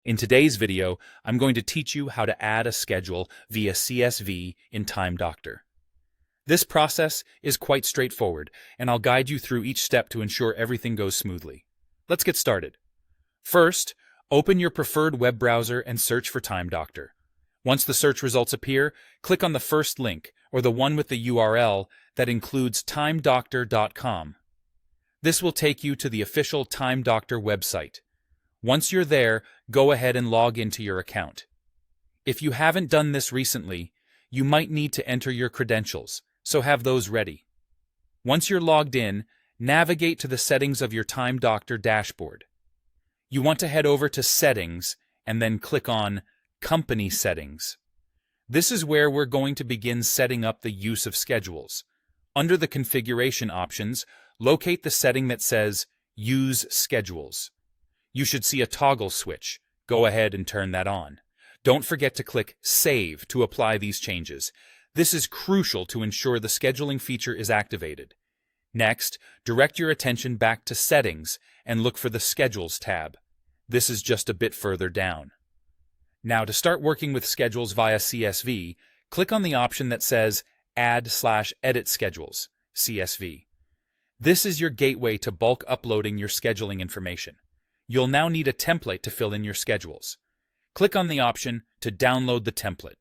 In today's video, I'm going to teach you how to add a schedule via CSV in Time Doctor. This process is quite straightforward, and I'll guide you through each step to ensure everything goes smoothly. Let's get started. First, open your preferred web browser and search for Time Doctor. Once the search results appear, click on the first link, or the one with the URL that includes timedoctor.com. This will take you to the official Time Doctor website. Once you're there, go ahead and log into your account. If you haven't done this recently, you might need to enter your credentials, so have those ready. Once you're logged in, navigate to the settings of your Time Doctor dashboard. You want to head over to Settings and then click on Company Settings. This is where we're going to begin setting up the use of schedules. Under the configuration options, locate the setting that says Use Schedules. You should see a toggle switch. Go ahead and turn that on. Don't forget to click Save to apply these changes. This is crucial to ensure the scheduling feature is activated. Next, direct your attention back to Settings and look for the Schedules tab. This is just a bit further down. Now, to start working with schedules via CSV, click on the option that says Add/Edit Schedules, CSV. This is your gateway to bulk uploading your scheduling information. You'll now need a template to fill in your schedules. Click on the option to download the template.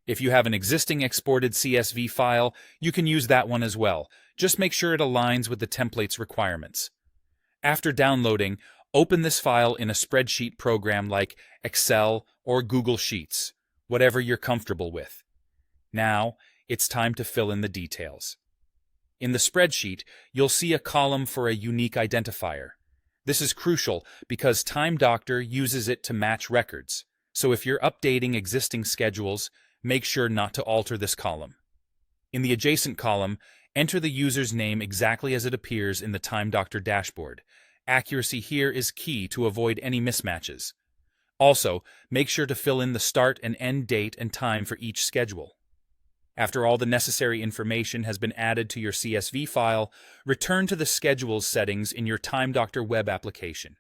If you have an existing exported CSV file, you can use that one as well. Just make sure it aligns with the template's requirements. After downloading, open this file in a spreadsheet program like Excel or Google Sheets, whatever you're comfortable with. Now, it's time to fill in the details. In the spreadsheet, you'll see a column for a unique identifier. This is crucial because Time Doctor uses it to match records, so if you're updating existing schedules, make sure not to alter this column. In the adjacent column, enter the user's name exactly as it appears in the Time Doctor dashboard. Accuracy here is key to avoid any mismatches. Also, make sure to fill in the start and end date and time for each schedule. After all the necessary information has been added to your CSV file, return to the Schedules settings in your Time Doctor web application.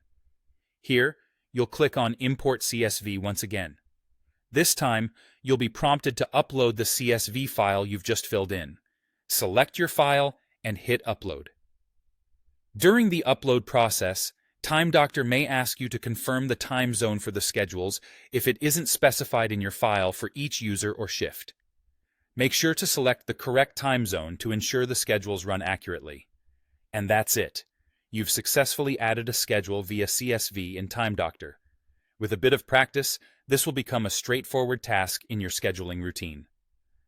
Here, you'll click on Import CSV once again. This time, you'll be prompted to upload the CSV file you've just filled in. Select your file and hit Upload. During the upload process, Time Doctor may ask you to confirm the time zone for the schedules if it isn't specified in your file for each user or shift. Make sure to select the correct time zone to ensure the schedules run accurately. And that's it. You've successfully added a schedule via CSV in Time Doctor. With a bit of practice, this will become a straightforward task in your scheduling routine.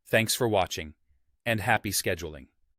Thanks for watching, and happy scheduling.